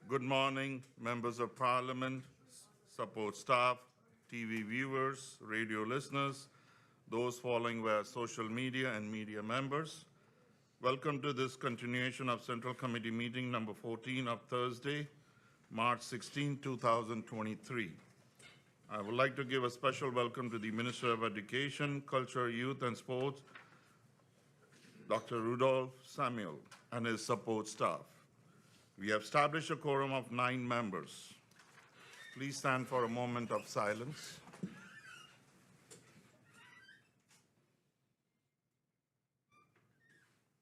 Good morning, members of Parliament, support staff, TV viewers, radio listeners, those following via social media and media members. Welcome to this continuation of Central Committee meeting number 14 of Thursday, March 16, 2023. I would like to give a special welcome to the Minister of Education, Culture, Youth and Sports, Dr. Rudolph Samuel, and his support staff. We have established a quorum of 9 members. Please stand for a moment of silence.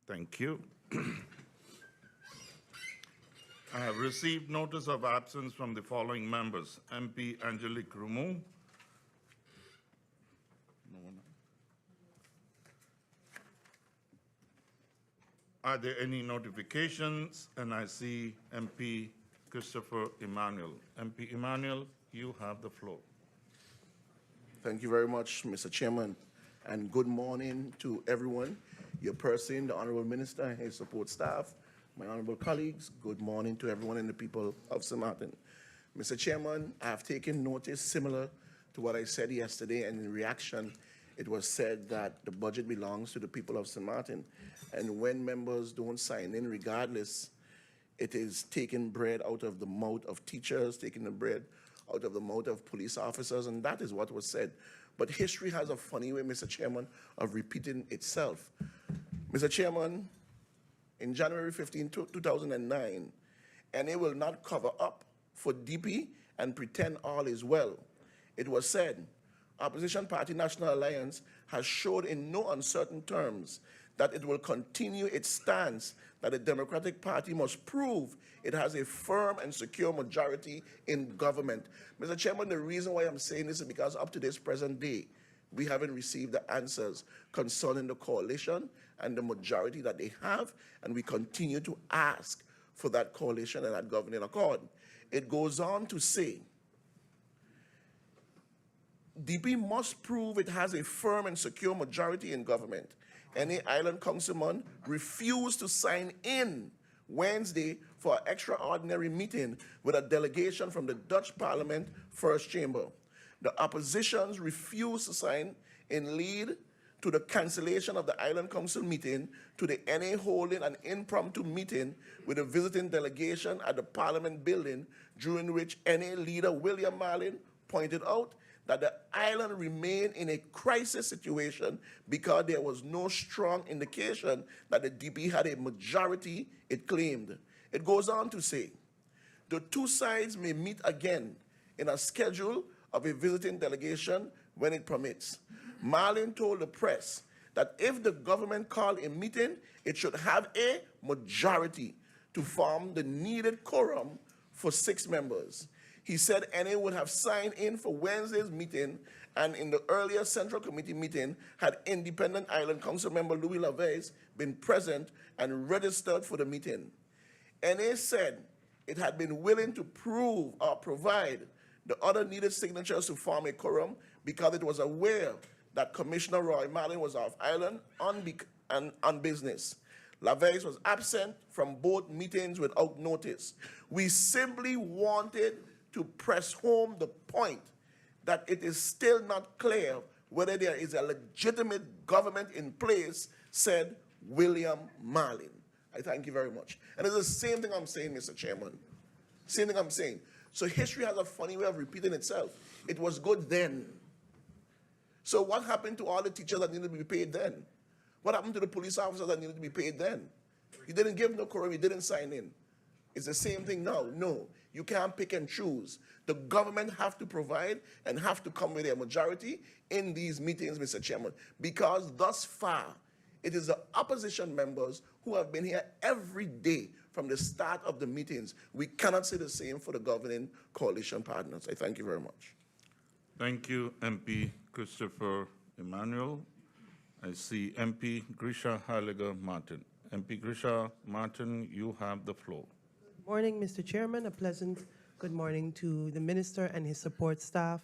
Thank you. I have received notice of absence from the following members: MP Angelique Rumu. No one. Are there any notifications? And I see MP Christopher Emmanuel. MP Emmanuel, you have the floor. Thank you very much, Mr. Chairman, and good morning to everyone. Your person, the Honorable Minister and his support staff, my honorable colleagues, good morning to everyone and the people of Sint Maarten. Mr. Chairman, I have taken notice similar to what I said yesterday, and in reaction, it was said that the budget belongs to the people of Sint Maarten. And when members don't sign in regardless, it is taking bread out of the mouth of teachers, taking the bread out of the mouth of police officers, and that is what was said. But history has a funny way, Mr. Chairman, of repeating itself. Mr. Chairman, in January 15, 2009, and it will not cover up for DP and pretend all is well. It was said, opposition party National Alliance has showed in no uncertain terms that it will continue its stance that the Democratic Party must prove it has a firm and secure majority in government. Mr. Chairman, the reason why I'm saying this is because up to this present day, we haven't received the answers concerning the coalition and the majority that they have, and we continue to ask for that coalition and that governing accord. It goes on to say, DP must prove it has a firm and secure majority in government. Any island councilman refused to sign in Wednesday for an extraordinary meeting with a delegation from the Dutch Parliament First Chamber. The oppositions refused to sign in lead to the cancellation of the Island Council meeting, to the NA holding an impromptu meeting with a visiting delegation at the Parliament building, during which NA leader William Marlin pointed out that the island remained in a crisis situation because there was no strong indication that the DP had a majority it claimed. It goes on to say, the two sides may meet again in a schedule of a visiting delegation when it permits. Marlin told the press that if the government called a meeting, it should have a majority to form the needed quorum for 6 members. He said NA would have signed in for Wednesday's meeting, and in the earlier Central Committee meeting, had independent Island Council member Louis Laveis been present and registered for the meeting. NA said it had been willing to prove or provide the other needed signatures to form a quorum because it was aware that Commissioner Roy Marlin was off island on business. Laveis was absent from both meetings without notice. We simply wanted to press home the point that it is still not clear whether there is a legitimate government in place, said William Marlin. I thank you very much. And it's the same thing I'm saying, Mr. Chairman. Same thing I'm saying. So history has a funny way of repeating itself. It was good then. So what happened to all the teachers that needed to be paid then? What happened to the police officers that needed to be paid then? You didn't give no quorum, you didn't sign in. It's the same thing now. No, you can't pick and choose. The government have to provide and have to come with a majority in these meetings, Mr. Chairman, because thus far, it is the opposition members who have been here every day from the start of the meetings. We cannot say the same for the governing coalition partners. I thank you very much. Thank you, MP Christopher Emmanuel. I see MP Grisha Heiliger Martin. MP Grisha Martin, you have the floor. Good morning, Mr. Chairman. A pleasant good morning to the Minister and his support staff,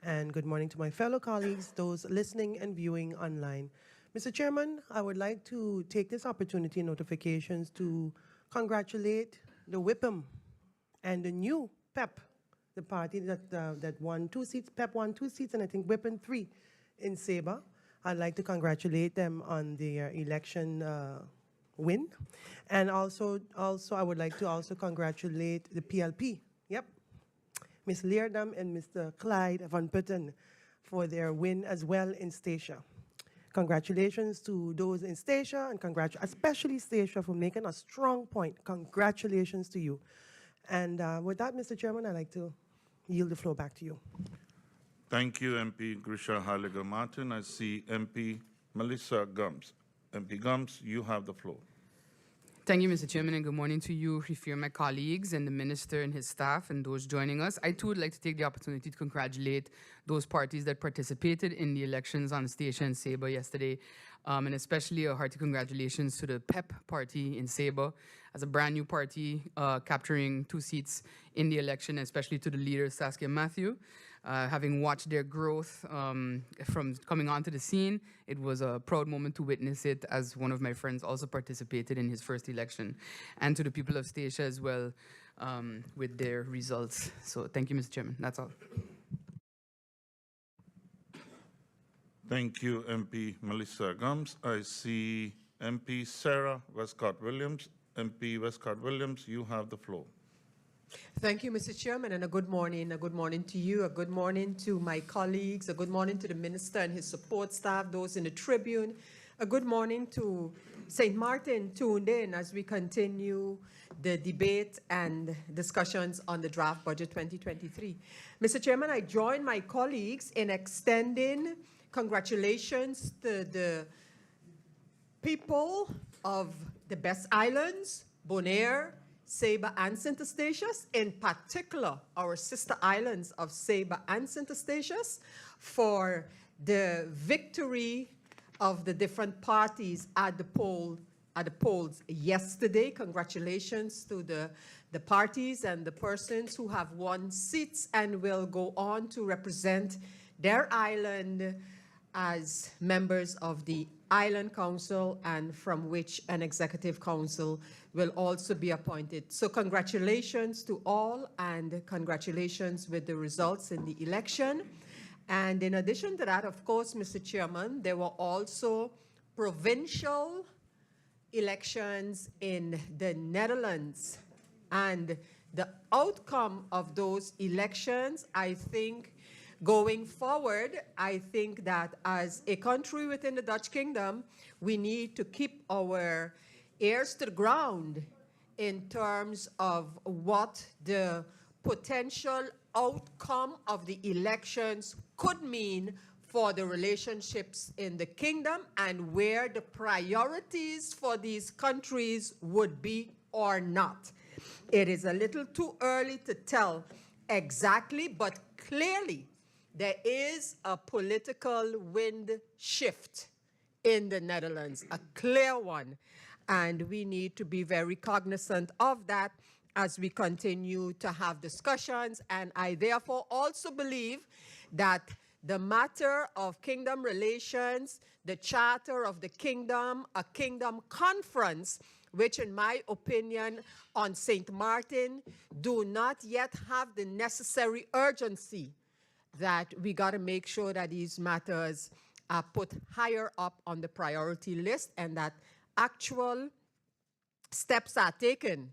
and good morning to my fellow colleagues, those listening and viewing online. Mr. Chairman, I would like to take this opportunity and notifications to congratulate the WIPM and the new PEP, the party that won 2 seats, PEP won 2 seats, and I think Whippen 3 in Sabre. I'd like to congratulate them on their election win. And also I would like to also congratulate the PLP, yep, Ms. Leerdam and Mr. Clyde Van Putten for their win as well in Statia. Congratulations to those in Statia, and especially Statia for making a strong point. Congratulations to you. And with that, Mr. Chairman, I'd like to yield the floor back to you. Thank you, MP Grisha Halliger Martin. I see MP Melissa Gums. MP Gums, you have the floor. Thank you, Mr. Chairman, and good morning to you, Rifir, my colleagues, and the Minister and his staff, and those joining us. I, too, would like to take the opportunity to congratulate those parties that participated in the elections on Statia and Sabre yesterday, and especially a hearty congratulations to the PEP party in Sabre as a brand new party capturing 2 seats in the election, especially to the leader, Saskia Matthew. Having watched their growth from coming onto the scene, it was a proud moment to witness it, as one of my friends also participated in his first election, and to the people of Statia as well with their results. So thank you, Mr. Chairman. That's all. Thank you, MP Melissa Gums. I see MP Sarah Westcott-Williams. MP Westcott-Williams, you have the floor. Thank you, Mr. Chairman, and a good morning. A good morning to you, a good morning to my colleagues, a good morning to the Minister and his support staff, those in the Tribune, a good morning to St. Maarten tuned in as we continue the debate and discussions on the draft budget 2023. Mr. Chairman, I join my colleagues in extending congratulations to the people of the Best Islands, Bonaire, Sabre and St. Eustatius, in particular our sister islands of Sabre and St. Eustatius, for the victory of the different parties at the polls yesterday. Congratulations to the parties and the persons who have won seats and will go on to represent their island as members of the Island Council, and from which an executive council will also be appointed. So congratulations to all, and congratulations with the results in the election. And in addition to that, of course, Mr. Chairman, there were also provincial elections in the Netherlands. And the outcome of those elections, I think, going forward, I think that as a country within the Dutch Kingdom, we need to keep our ears to the ground in terms of what the potential outcome of the elections could mean for the relationships in the kingdom, and where the priorities for these countries would be or not. It is a little too early to tell exactly, but clearly there is a political wind shift in the Netherlands, a clear one, and we need to be very cognizant of that as we continue to have discussions. And I therefore also believe that the matter of kingdom relations, the Charter of the Kingdom, a kingdom conference, which in my opinion on St. Maarten do not yet have the necessary urgency, that we got to make sure that these matters are put higher up on the priority list, and that actual steps are taken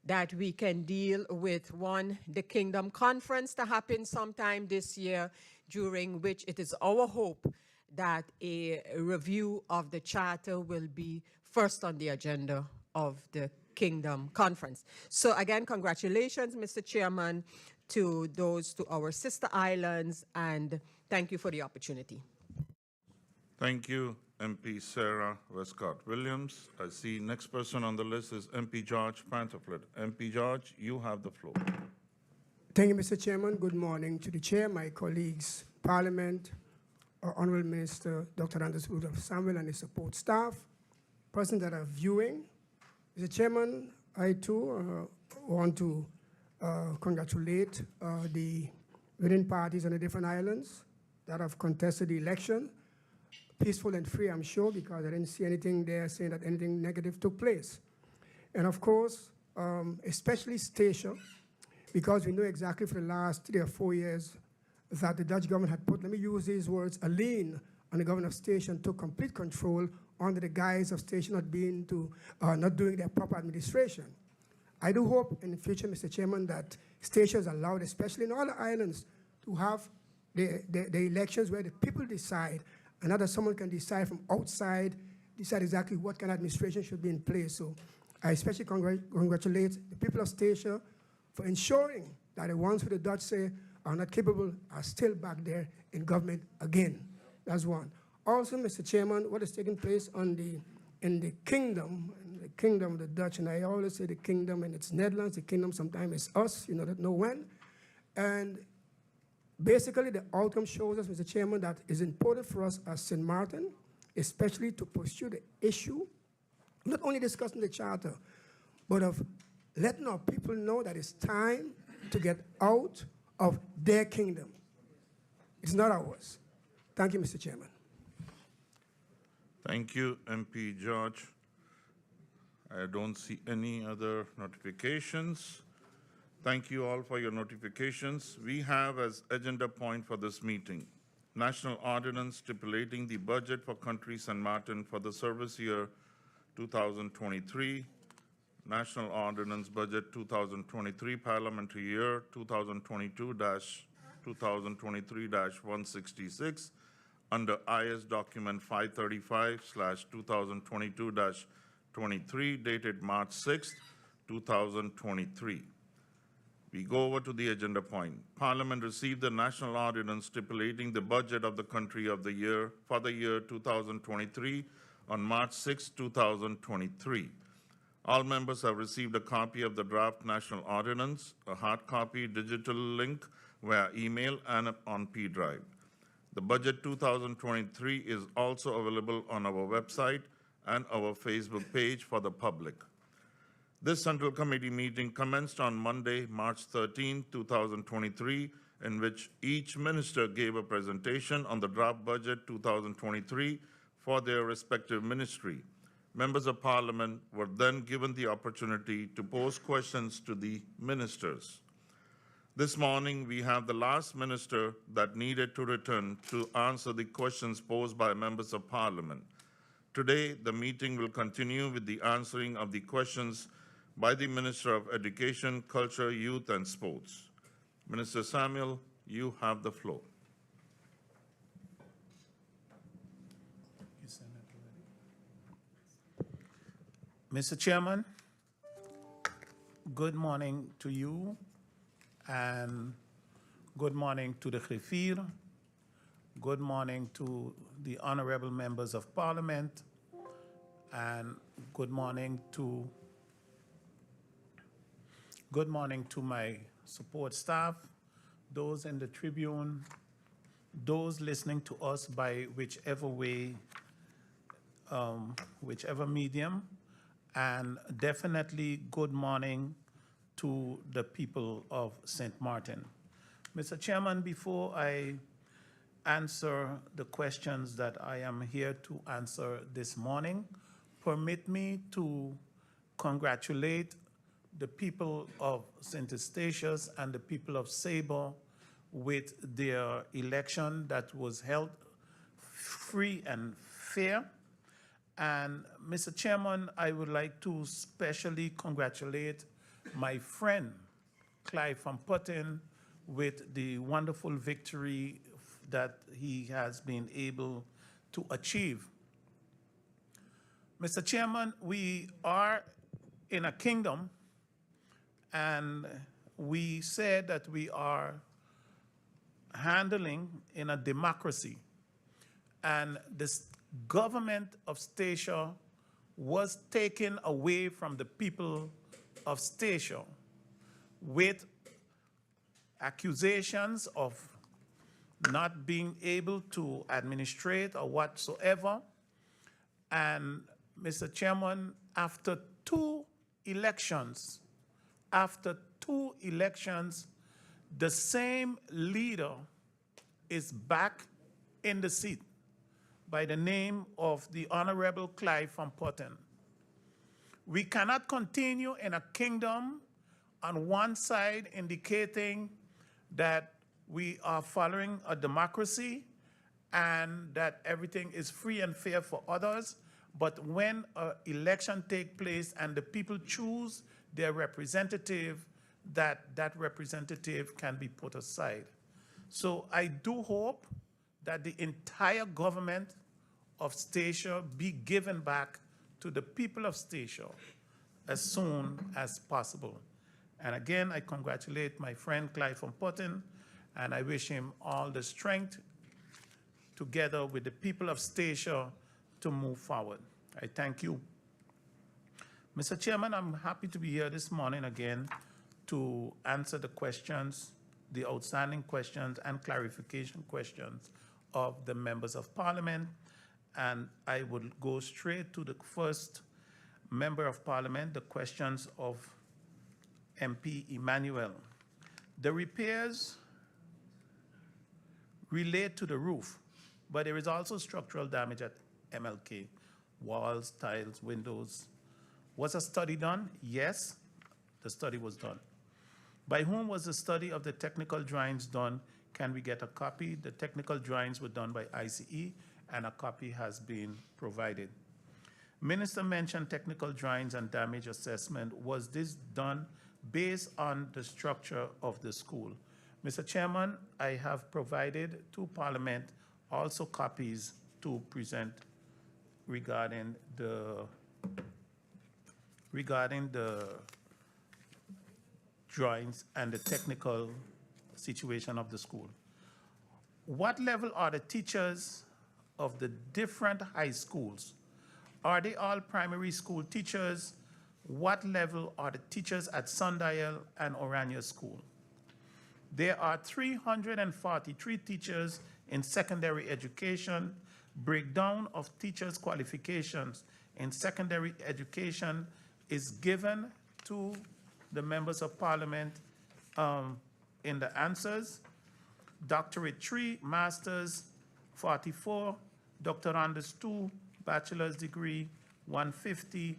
that we can deal with, one, the Kingdom Conference to happen sometime this year, during which it is our hope that a review of the Charter will be first on the agenda of the Kingdom Conference. So again, congratulations, Mr. Chairman, to our sister islands, and thank you for the opportunity. Thank you, MP Sarah Westcott-Williams. I see next person on the list is MP George Pantoflet. MP George, you have the floor. Thank you, Mr. Chairman. Good morning to the chair, my colleagues, Parliament, our Honorable Minister, Dr. Anders Rudolph Samuel, and his support staff, persons that are viewing. Mr. Chairman, I too want to congratulate the winning parties on the different islands that have contested the election. Peaceful and free, I'm sure, because I didn't see anything there saying that anything negative took place. And of course, especially Statia, because we know exactly for the last 3 or 4 years that the Dutch government had put, let me use these words, a lien on the government of Station to complete control under the guise of Station not doing their proper administration. I do hope in the future, Mr. Chairman, that stations are allowed, especially in all the islands, to have the elections where the people decide, and not that someone can decide from outside, decide exactly what kind of administration should be in place. So I especially congratulate the people of Statia for ensuring that the ones who the Dutch say are not capable are still back there in government again. That's one. Also, Mr. Chairman, what is taking place in the kingdom of the Dutch, and I always say the kingdom, and it's Netherlands, the kingdom sometimes is us, you don't know when. And basically, the outcome shows us, Mr. Chairman, that it's important for us as Sint Maarten, especially to pursue the issue, not only discussing the charter, but of letting our people know that it's time to get out of their kingdom. It's not ours. Thank you, Mr. Chairman. Thank you, MP George. I don't see any other notifications. Thank you all for your notifications. We have as agenda point for this meeting, National Ordinance stipulating the budget for Country Sint Maarten for the service year 2023, National Ordinance Budget 2023 Parliamentary Year 2022-2023-166 under IS Document 535/2022-23 dated March 6, 2023. We go over to the agenda point. Parliament received the National Ordinance stipulating the budget of the country of the year for the year 2023 on March 6, 2023. All members have received a copy of the draft National Ordinance, a hard copy, digital link via email and on P Drive. The budget 2023 is also available on our website and our Facebook page for the public. This Central Committee meeting commenced on Monday, March 13, 2023, in which each minister gave a presentation on the draft budget 2023 for their respective ministry. Members of Parliament were then given the opportunity to pose questions to the ministers. This morning, we have the last minister that needed to return to answer the questions posed by members of Parliament. Today, the meeting will continue with the answering of the questions by the Minister of Education, Culture, Youth, and Sports. Minister Samuel, you have the floor. Mr. Chairman, good morning to you, and good morning to the griffier. Good morning to the honorable members of Parliament, and good morning to my support staff, those in the Tribune, those listening to us by whichever way, whichever medium, and definitely good morning to the people of Sint Maarten. Mr. Chairman, before I answer the questions that I am here to answer this morning, permit me to congratulate the people of St. Eustatius and the people of Sable with their election that was held free and fair. And Mr. Chairman, I would like to specially congratulate my friend, Clive van Putten, with the wonderful victory that he has been able to achieve. Mr. Chairman, we are in a kingdom, and we said that we are handling in a democracy. And this government of Statia was taken away from the people of Statia with accusations of not being able to administrate or whatsoever. And Mr. Chairman, after two elections, the same leader is back in the seat by the name of the Honorable Clive van Putten. We cannot continue in a kingdom on one side indicating that we are following a democracy and that everything is free and fair for others, but when an election takes place and the people choose their representative, that representative can be put aside. So I do hope that the entire government of Statia be given back to the people of Statia as soon as possible. And again, I congratulate my friend Clyde von Putten, and I wish him all the strength together with the people of Statia to move forward. I thank you. Mr. Chairman, I'm happy to be here this morning again to answer the questions, the outstanding questions and clarification questions of the members of Parliament. And I would go straight to the first member of Parliament, the questions of MP Emmanuel. The repairs relate to the roof, but there is also structural damage at MLK, walls, tiles, windows. Was a study done? Yes, the study was done. By whom was the study of the technical drawings done? Can we get a copy? The technical drawings were done by ICE, and a copy has been provided. Minister mentioned technical drawings and damage assessment. Was this done based on the structure of the school? Mr. Chairman, I have provided to Parliament also copies to present regarding the drawings and the technical situation of the school. What level are the teachers of the different high schools? Are they all primary school teachers? What level are the teachers at Sundial and Orania School? There are 343 teachers in secondary education. Breakdown of teachers' qualifications in secondary education is given to the members of Parliament in the answers. Doctorate 3, Masters 44, Doctorandus 2, Bachelor's degree 150,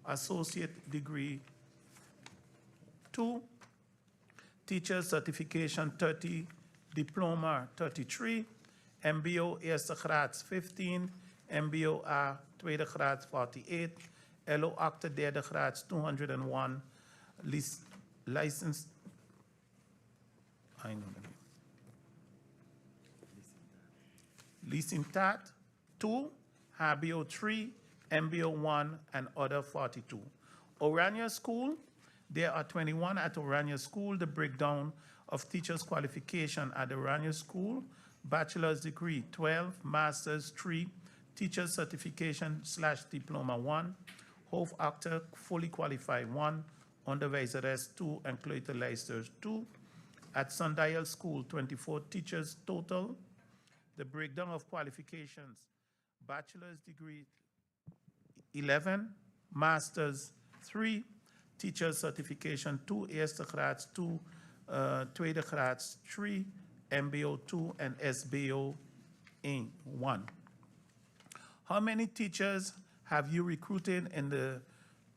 Associate degree 2, Teacher's certification 30, Diploma 33, MBO Eerste Graads 15, MBO A Tweede Graads 48, LO Acte Derde Graads 201, license, I know the name. Licentat 2, HBO 3, MBO 1, and other 42. Orania School, there are 21 at Orania School. The breakdown of teachers' qualification at Orania School: bachelor's degree 12, master's 3, teacher's certification / diploma 1, hoofdacte fully qualified 1, onderwijzeres 2, and kleuterlijsters 2. At Sundial School, 24 teachers total. The breakdown of qualifications: bachelor's degree 11, master's 3, teacher's certification 2, eerste graads 2, tweede graads 3, MBO 2, and SBO 1. How many teachers have you recruited in the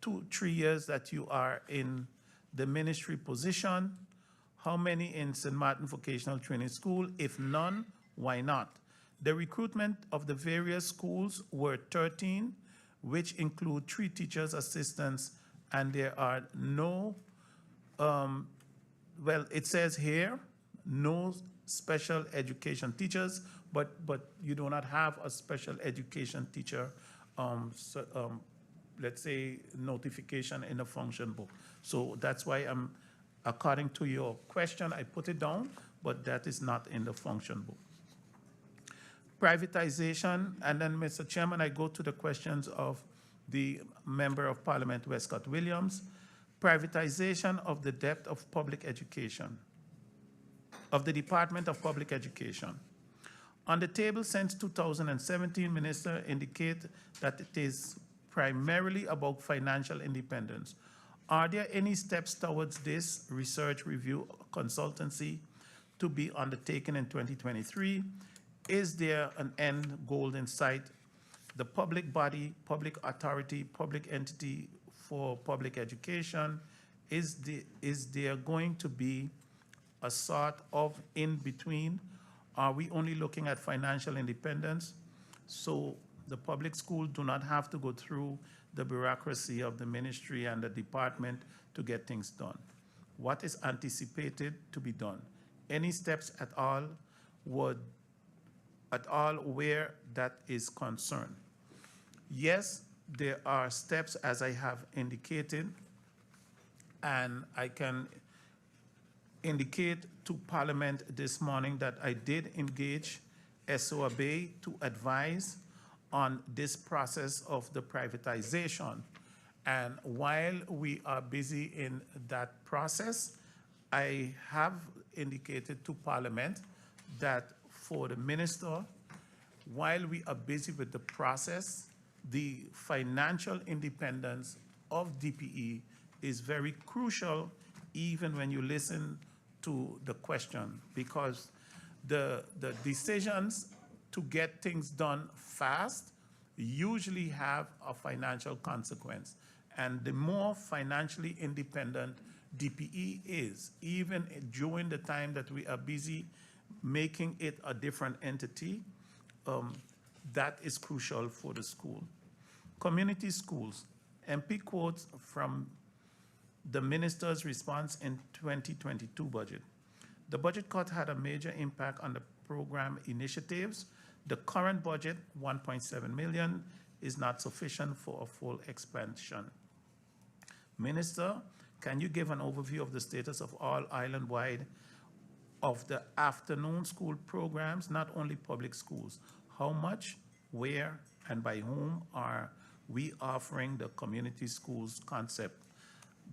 2-3 years that you are in the ministry position? How many in St. Maarten Vocational Training School? If none, why not? The recruitment of the various schools were 13, which include 3 teachers, assistants, and there are no, well, it says here, no special education teachers, but you do not have a special education teacher, let's say, notification in the function book. So that's why according to your question, I put it down, but that is not in the function book. Privatization, and then, Mr. Chairman, I go to the questions of the Member of Parliament, Westcott Williams. Privatization of the debt of public education, of the Department of Public Education. On the table since 2017, Minister indicate that it is primarily about financial independence. Are there any steps towards this research review consultancy to be undertaken in 2023? Is there an end goal in sight? The public body, public authority, public entity for public education is there going to be a sort of in-between? Are we only looking at financial independence, so the public school do not have to go through the bureaucracy of the ministry and the department to get things done? What is anticipated to be done? Any steps at all where that is concerned? Yes, there are steps, as I have indicated, and I can indicate to Parliament this morning that I did engage SOAB to advise on this process of the privatization. And while we are busy in that process, I have indicated to Parliament that for the minister, while we are busy with the process, the financial independence of DPE is very crucial, even when you listen to the question, because the decisions to get things done fast usually have a financial consequence. And the more financially independent DPE is, even during the time that we are busy making it a different entity, that is crucial for the school. Community schools. MP quotes from the minister's response in 2022 budget. The budget cut had a major impact on the program initiatives. The current budget, 1.7 million, is not sufficient for a full expansion. Minister, can you give an overview of the status of all island-wide of the afternoon school programs, not only public schools? How much, where, and by whom are we offering the community schools concept?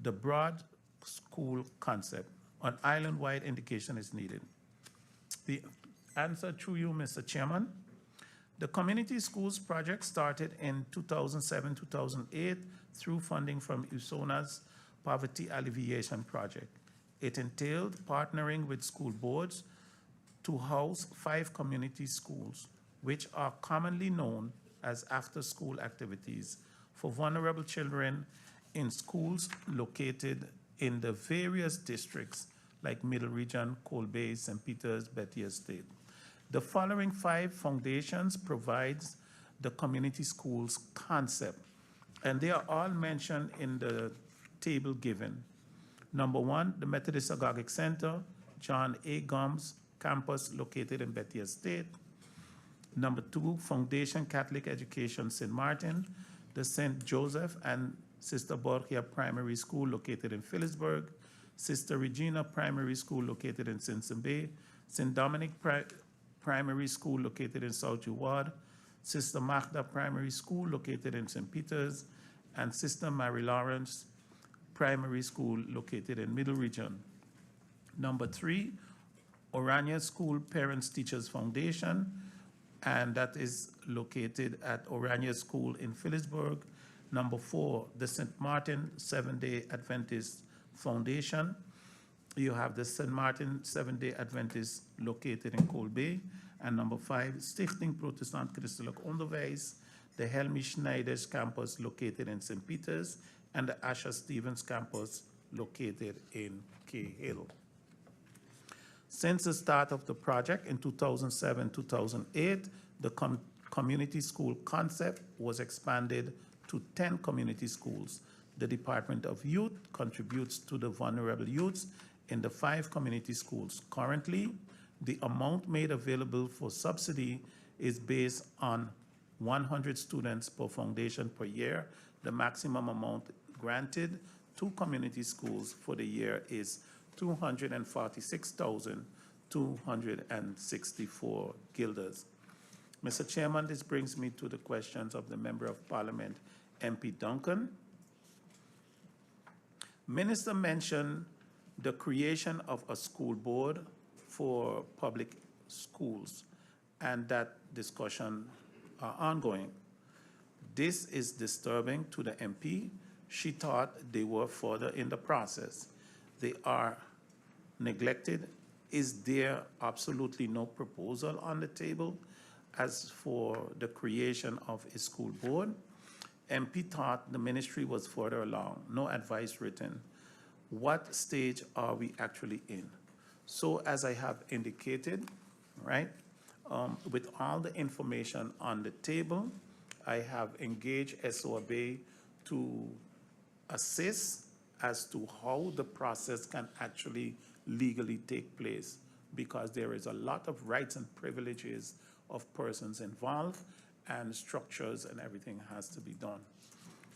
The broad school concept. An island-wide indication is needed. The answer to you, Mr. Chairman. The community schools project started in 2007-2008 through funding from USONA's Poverty Alleviation Project. It entailed partnering with school boards to house 5 community schools, which are commonly known as after-school activities for vulnerable children in schools located in the various districts like Middle Region, Cold Bay, St. Peters, Betty Estate. The following 5 foundations provides the community schools concept, and they are all mentioned in the table given. Number 1, the Methodist Agogic Center, John A. Gumbs campus located in Betty Estate. Number 2, Foundation Catholic Education Sint Maarten, the St. Joseph and Sister Borgia Primary School located in Phillipsburg, Sister Regina Primary School located in Simpson Bay, St. Dominic Primary School located in South Ward, Sister Magda Primary School located in St. Peters, and Sister Mary Lawrence Primary School located in Middle Region. Number 3, Orania School Parents Teachers Foundation, and that is located at Orania School in Phillipsburg. Number 4, the Sint Maarten Seventh-day Adventist Foundation. You have the Sint Maarten Seventh-day Adventist located in Cold Bay. And number 5, Stichting Protestant Christelijk Onderwijs, the Helmi Schneiders campus located in St. Peters, and the Asha Stevens campus located in Cahill. Since the start of the project in 2007-2008, the community school concept was expanded to 10 community schools. The Department of Youth contributes to the vulnerable youths in the 5 community schools. Currently, the amount made available for subsidy is based on 100 students per foundation per year. The maximum amount granted to community schools for the year is 246,264 guilders. Mr. Chairman, this brings me to the questions of the Member of Parliament, MP Duncan. Minister mentioned the creation of a school board for public schools, and that discussion are ongoing. This is disturbing to the MP. She thought they were further in the process. They are neglected. Is there absolutely no proposal on the table as for the creation of a school board? MP thought the ministry was further along, no advice written. what stage are we actually in? So as I have indicated, right, with all the information on the table, I have engaged SOAB to assist as to how the process can actually legally take place, because there is a lot of rights and privileges of persons involved, and structures and everything has to be done.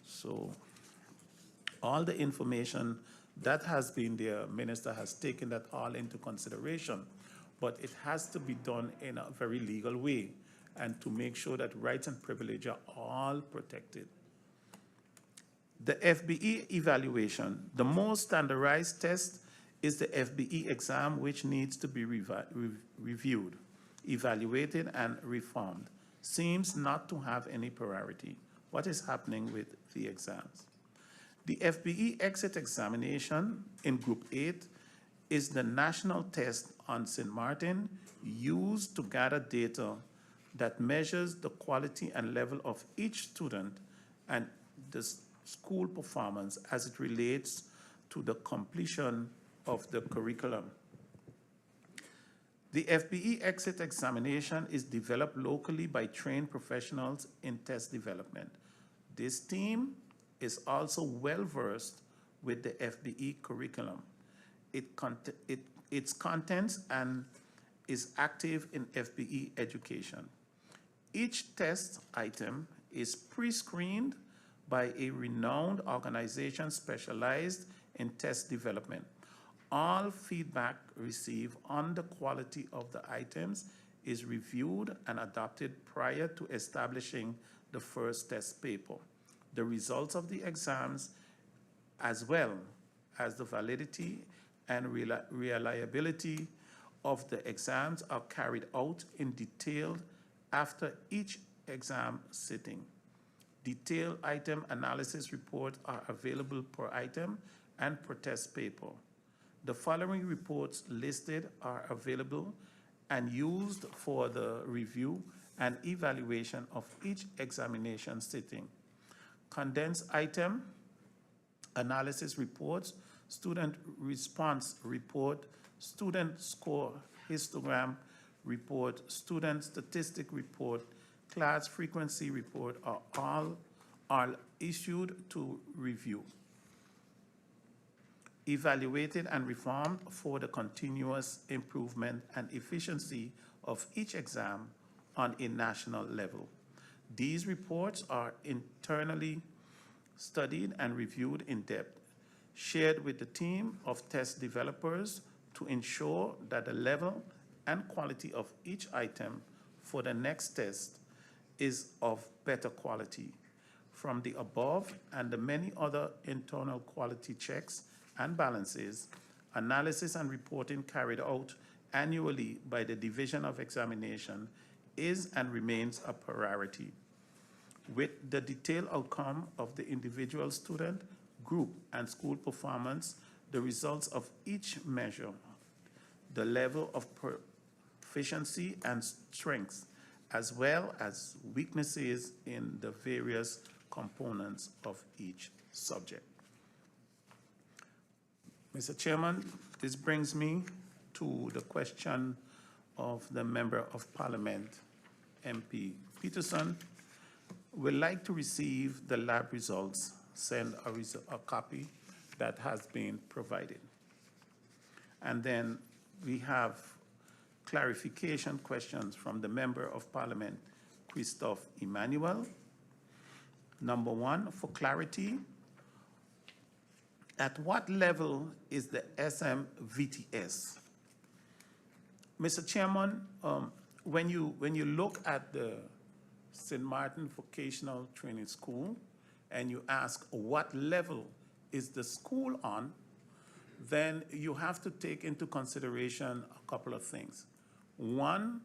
So all the information that has been there, Minister has taken that all into consideration, but it has to be done in a very legal way and to make sure that rights and privilege are all protected. The FBE evaluation, the most standardized test is the FBE exam, which needs to be reviewed, evaluated, and reformed. Seems not to have any priority. What is happening with the exams? The FBE exit examination in Group 8 is the national test on Sint Maarten used to gather data that measures the quality and level of each student and the school performance as it relates to the completion of the curriculum. The FBE exit examination is developed locally by trained professionals in test development. This team is also well-versed with the FBE curriculum. Its contents and is active in FBE education. Each test item is pre-screened by a renowned organization specialized in test development. All feedback received on the quality of the items is reviewed and adopted prior to establishing the first test paper. The results of the exams, as well as the validity and reliability of the exams, are carried out in detail after each exam sitting. Detailed item analysis reports are available per item and per test paper. The following reports listed are available and used for the review and evaluation of each examination sitting. Condensed item analysis reports, student response report, student score histogram report, student statistic report, class frequency report are issued to review, evaluated and reformed for the continuous improvement and efficiency of each exam on a national level. These reports are internally studied and reviewed in depth, shared with the team of test developers to ensure that the level and quality of each item for the next test is of better quality. From the above and the many other internal quality checks and balances, analysis and reporting carried out annually by the Division of Examination is and remains a priority. With the detailed outcome of the individual student, group, and school performance, the results of each measure, the level of proficiency and strengths, as well as weaknesses in the various components of each subject. Mr. Chairman, this brings me to the question of the Member of Parliament, MP Peterson. Would like to receive the lab results, send a copy that has been provided. And then we have clarification questions from the Member of Parliament, Christophe Emmanuel. Number one, for clarity, at what level is the SMVTS? Mr. Chairman, when you look at the Sint Maarten Vocational Training School and you ask what level is the school on, then you have to take into consideration a couple of things. One,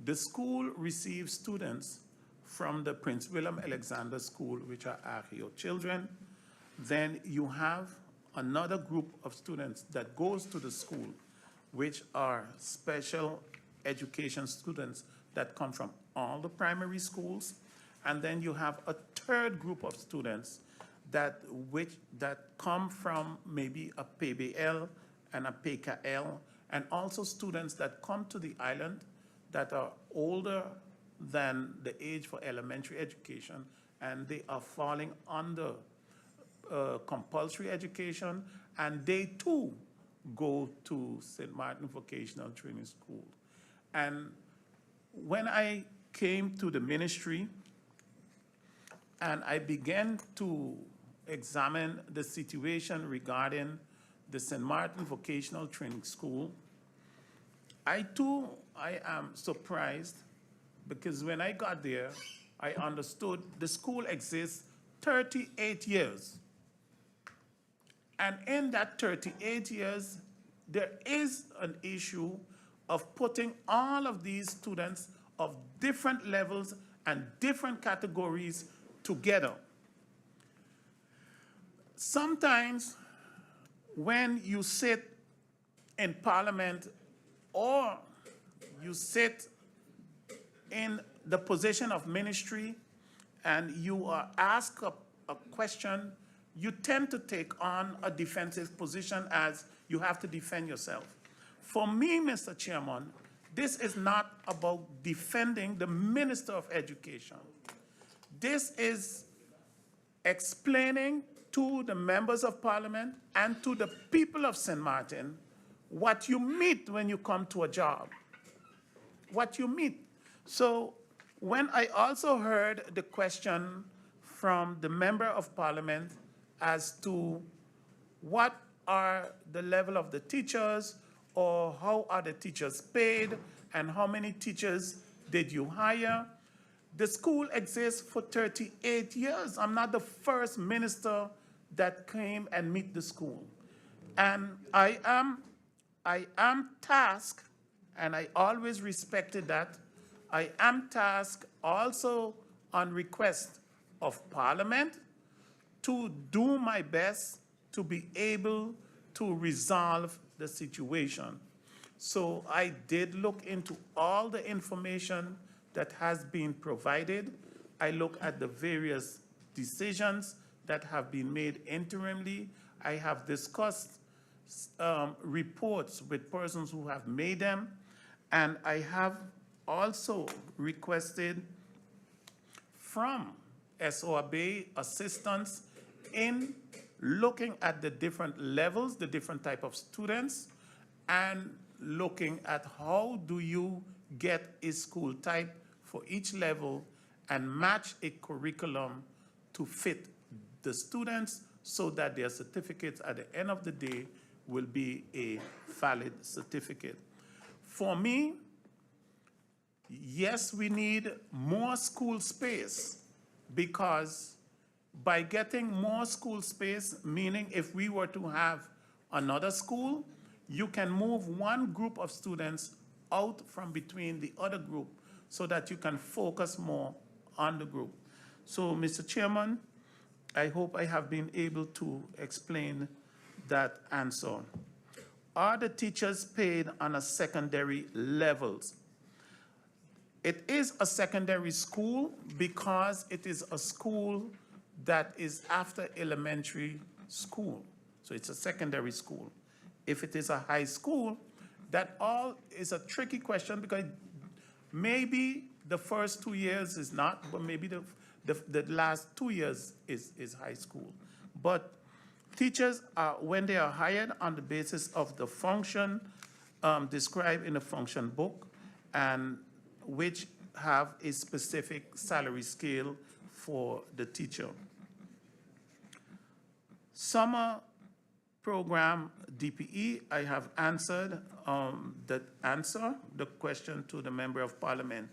the school receives students from the Prince Willem Alexander School, which are REO children. Then you have another group of students that goes to the school, which are special education students that come from all the primary schools. And then you have a third group of students that come from maybe a PBL and a PKL, and also students that come to the island that are older than the age for elementary education, and they are falling under compulsory education, and they too go to St. Maarten Vocational Training School. And when I came to the ministry and I began to examine the situation regarding the St. Maarten Vocational Training School, I am surprised, because when I got there, I understood the school exists 38 years. And in that 38 years, there is an issue of putting all of these students of different levels and different categories together. Sometimes when you sit in Parliament or you sit in the position of ministry and you are asked a question, you tend to take on a defensive position as you have to defend yourself. For me, Mr. Chairman, this is not about defending the Minister of Education. This is explaining to the members of Parliament and to the people of St. Maarten what you meet when you come to a job, what you meet. So when I also heard the question from the Member of Parliament as to what are the level of the teachers, or how are the teachers paid, and how many teachers did you hire? The school exists for 38 years. I'm not the first minister that came and meet the school. And I am tasked, and I always respected that, I am tasked also on request of Parliament to do my best to be able to resolve the situation. So I did look into all the information that has been provided. I look at the various decisions that have been made interimly. I have discussed reports with persons who have made them, and I have also requested from SOAB assistance in looking at the different levels, the different type of students, and looking at how do you get a school type for each level and match a curriculum to fit the students so that their certificates at the end of the day will be a valid certificate. For me, yes, we need more school space, because by getting more school space, meaning if we were to have another school, you can move one group of students out from between the other group so that you can focus more on the group. So, Mr. Chairman, I hope I have been able to explain that answer. Are the teachers paid on a secondary levels? It is a secondary school because it is a school that is after elementary school. So it's a secondary school. If it is a high school, that all is a tricky question, because maybe the first 2 years is not, but maybe the last 2 years is high school. But teachers are, when they are hired on the basis of the function described in the function book, and which have a specific salary scale for the teacher. Summer program DPE, I have answered the question to the Member of Parliament,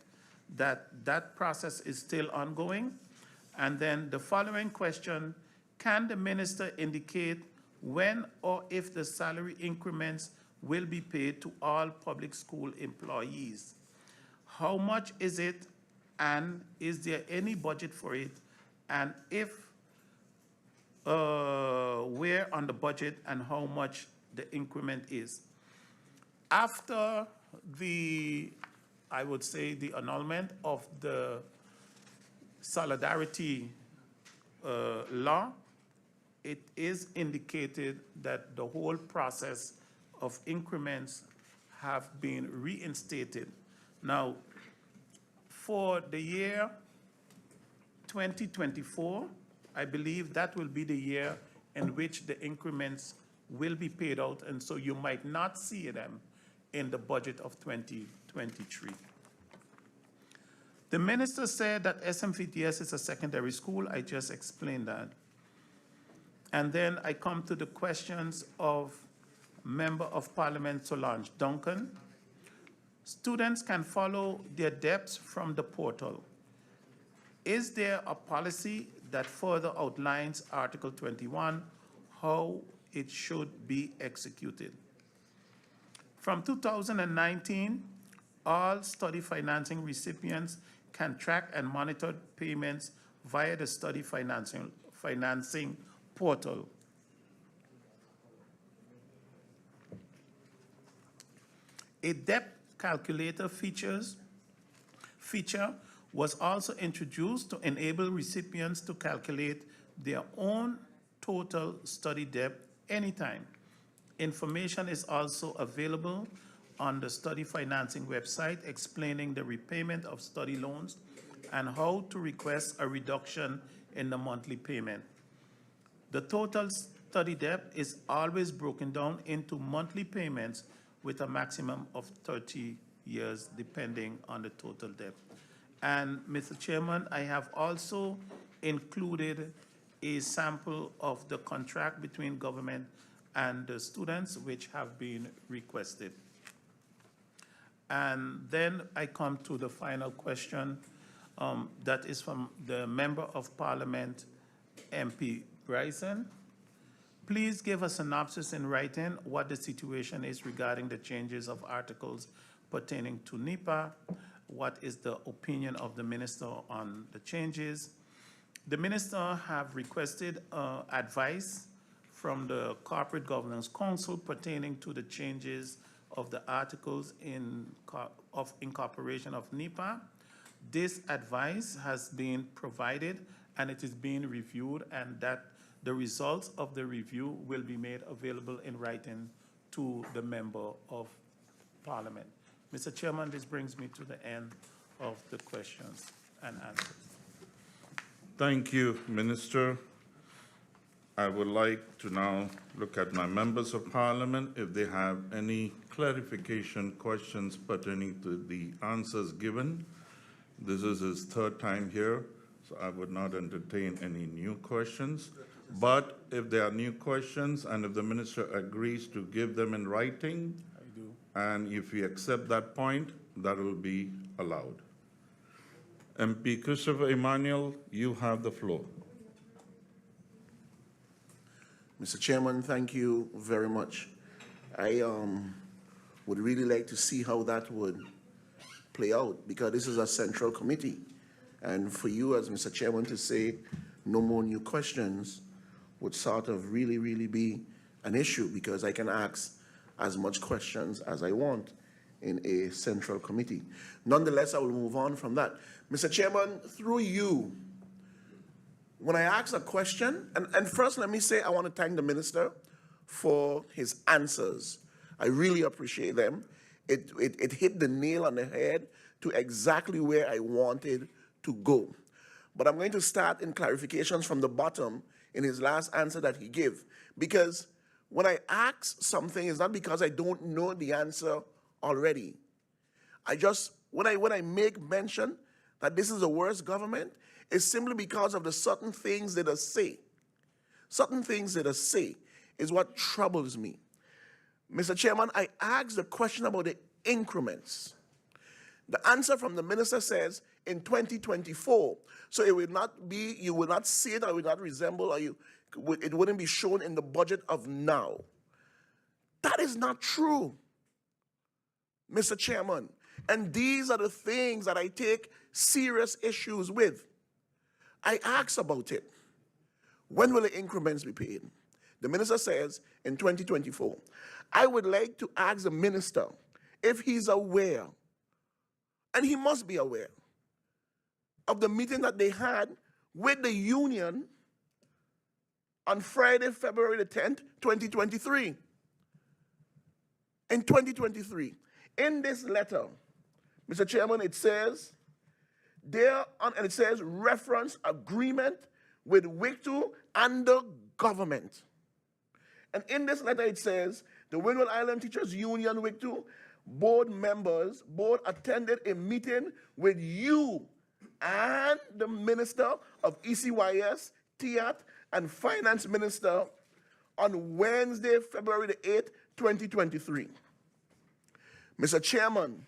that process is still ongoing. And then the following question, can the minister indicate when or if the salary increments will be paid to all public school employees? How much is it, and is there any budget for it? And if, where on the budget, and how much the increment is? After the, I would say, the annulment of the solidarity law, it is indicated that the whole process of increments have been reinstated. Now, for the year 2024, I believe that will be the year in which the increments will be paid out, and so you might not see them in the budget of 2023. The minister said that SMVTS is a secondary school. I just explained that. And then I come to the questions of Member of Parliament Solange Duncan. Students can follow their debts from the portal. Is there a policy that further outlines Article 21, how it should be executed? From 2019, all study financing recipients can track and monitor payments via the study financing portal. A debt calculator feature was also introduced to enable recipients to calculate their own total study debt anytime. Information is also available on the study financing website explaining the repayment of study loans and how to request a reduction in the monthly payment. The total study debt is always broken down into monthly payments with a maximum of 30 years depending on the total debt. And Mr. Chairman, I have also included a sample of the contract between government and the students which have been requested. And then I come to the final question that is from the Member of Parliament, MP Bryson. Please give a synopsis in writing what the situation is regarding the changes of articles pertaining to NEPA. What is the opinion of the minister on the changes? The minister have requested advice from the Corporate Governance Council pertaining to the changes of the articles of incorporation of NEPA. This advice has been provided and it is being reviewed, and that the results of the review will be made available in writing to the Member of Parliament. Mr. Chairman, this brings me to the end of the questions and answers. Thank you, Minister. I would like to now look at my members of Parliament if they have any clarification questions pertaining to the answers given. This is his third time here, so I would not entertain any new questions. But if there are new questions and if the minister agrees to give them in writing, and if we accept that point, that will be allowed. MP Christopher Emmanuel, you have the floor. Mr. Chairman, thank you very much. I would really like to see how that would play out, because this is a central committee. And for you as Mr. Chairman to say no more new questions would sort of really be an issue, because I can ask as much questions as I want in a central committee. Nonetheless, I will move on from that. Mr. Chairman, through you, when I ask a question, and first let me say I want to thank the minister for his answers. I really appreciate them. It hit the nail on the head to exactly where I wanted to go. But I'm going to start in clarifications from the bottom in his last answer that he gave, because when I ask something, it's not because I don't know the answer already. When I make mention that this is the worst government, it's simply because of the certain things that I say. Certain things that I say is what troubles me. Mr. Chairman, I asked the question about the increments. The answer from the minister says in 2024. So it will not be, you will not see it, or it will not resemble, or it wouldn't be shown in the budget of now. That is not true, Mr. Chairman. And these are the things that I take serious issues with. I asked about it. When will the increments be paid? The minister says in 2024. I would like to ask the minister if he's aware, and he must be aware, of the meeting that they had with the union on Friday, February the 10th, 2023. In 2023, in this letter, Mr. Chairman, it says, and it says reference agreement with WICTU and the government. And in this letter, it says the Windward Island Teachers Union WICTU board attended a meeting with you and the Minister of ECYS, TIAT, and Finance Minister on Wednesday, February the 8th, 2023. Mr. Chairman,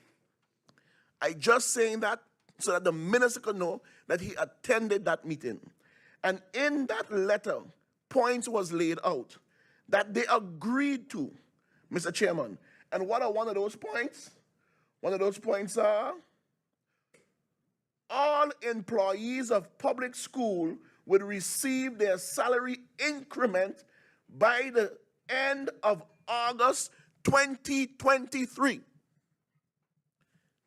I just saying that so that the minister could know that he attended that meeting. And in that letter, points was laid out that they agreed to, Mr. Chairman. And what are one of those points? One of those points are all employees of public school would receive their salary increment by the end of August 2023.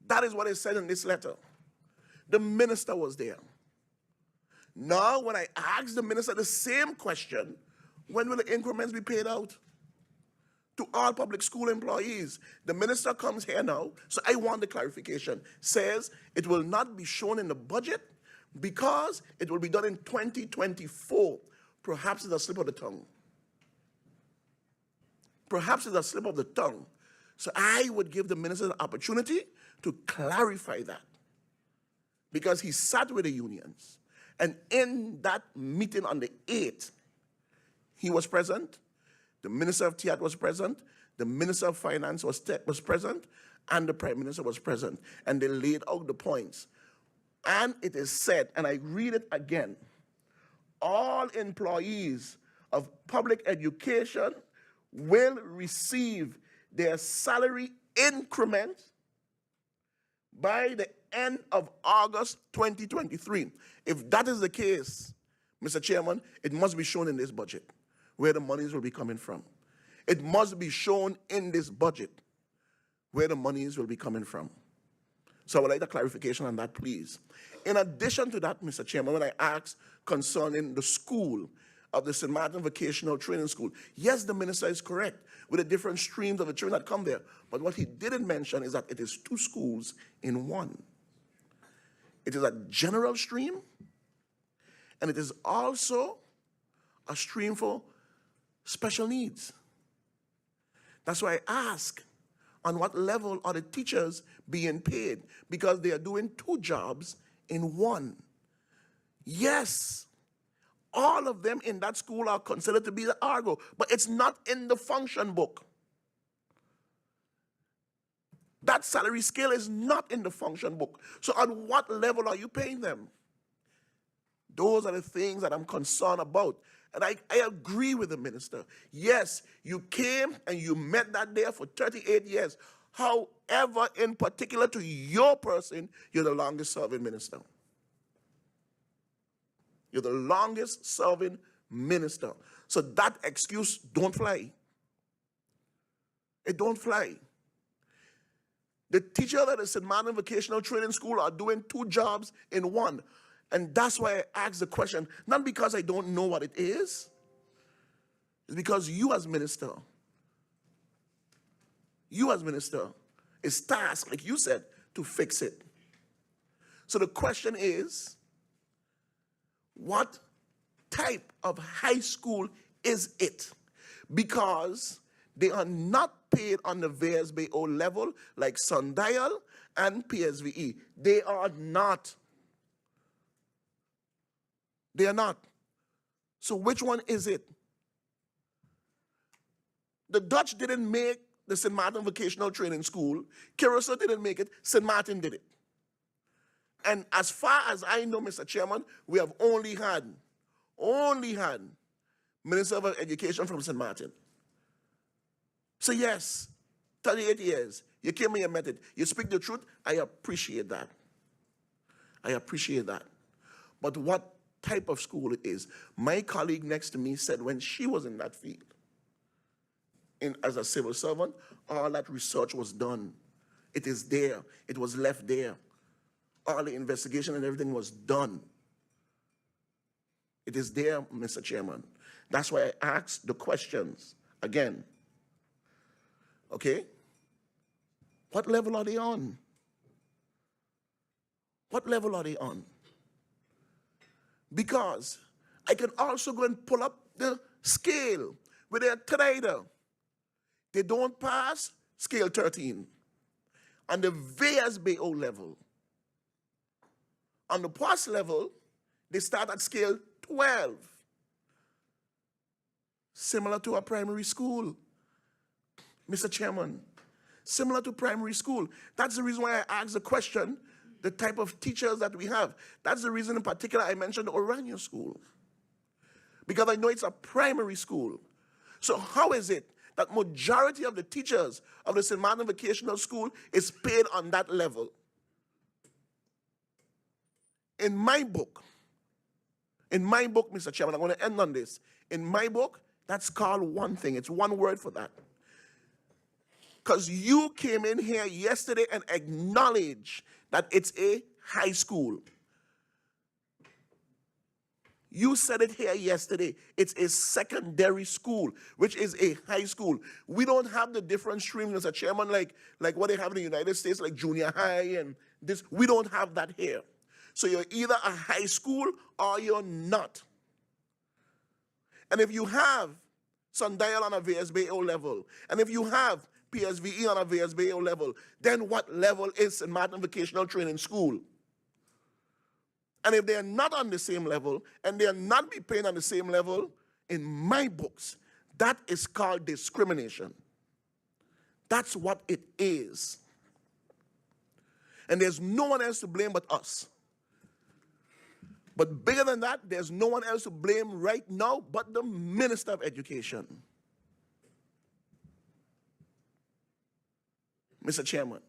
That is what is said in this letter. The minister was there. Now, when I asked the minister the same question, when will the increments be paid out to all public school employees? The minister comes here now, so I want the clarification. Says it will not be shown in the budget because it will be done in 2024. Perhaps it's a slip of the tongue. Perhaps it's a slip of the tongue. So I would give the minister the opportunity to clarify that, because he sat with the unions. And in that meeting on the 8th, he was present, the Minister of TIAT was present, the Minister of Finance was present, and the Prime Minister was present. And they laid out the points. And it is said, and I read it again, all employees of public education will receive their salary increment by the end of August 2023. If that is the case, Mr. Chairman, it must be shown in this budget where the monies will be coming from. It must be shown in this budget where the monies will be coming from. So I would like a clarification on that, please. In addition to that, Mr. Chairman, when I asked concerning the school of the Sint Maarten Vocational Training School, yes, the minister is correct with the different streams of the children that come there. But what he didn't mention is that it is 2 schools in one. It is a general stream, and it is also a stream for special needs. That's why I ask, on what level are the teachers being paid? Because they are doing 2 jobs in one. Yes, all of them in that school are considered to be the Argo, but it's not in the function book. That salary scale is not in the function book. So on what level are you paying them? Those are the things that I'm concerned about. And I agree with the minister. Yes, you came and you met that there for 38 years. However, in particular to your person, you're the longest serving minister. You're the longest serving minister. So that excuse don't fly. It don't fly. The teachers at the Sint Maarten Vocational Training School are doing 2 jobs in one. And that's why I asked the question, not because I don't know what it is. It's because you as minister, is tasked, like you said, to fix it. So the question is, what type of high school is it? Because they are not paid on the VSBO level like Sundial and PSVE. They are not. They are not. So which one is it? The Dutch didn't make the Sint Maarten Vocational Training School. Curacao didn't make it. Sint Maarten did it. And as far as I know, Mr. Chairman, we have only had Minister of Education from Sint Maarten. So yes, 38 years, you came and you met it. You speak the truth, I appreciate that. I appreciate that. But what type of school it is? My colleague next to me said when she was in that field, as a civil servant, all that research was done. It is there. It was left there. All the investigation and everything was done. It is there, Mr. Chairman. That's why I asked the questions again. Okay? What level are they on? What level are they on? Because I can also go and pull up the scale with their trader. They don't pass scale 13 on the VSBO level. On the POS level, they start at scale 12, similar to a primary school. Mr. Chairman, similar to primary school. That's the reason why I asked the question, the type of teachers that we have. That's the reason in particular I mentioned Orania School. Because I know it's a primary school. So how is it that majority of the teachers of the St. Maarten Vocational School is paid on that level? In my book, Mr. Chairman, I'm going to end on this. In my book, that's called one thing. It's one word for that. Because you came in here yesterday and acknowledged that it's a high school. You said it here yesterday. It's a secondary school, which is a high school. We don't have the different streams, Mr. Chairman, like what they have in the United States, like junior high and this. We don't have that here. So you're either a high school or you're not. And if you have Sundial on a VSBO level, and if you have PSVE on a VSBO level, then what level is St. Maarten Vocational Training School? And if they're not on the same level, and they're not be paying on the same level, in my books, that is called discrimination. That's what it is. And there's no one else to blame but us. But bigger than that, there's no one else to blame right now but the Minister of Education. Mr. Chairman,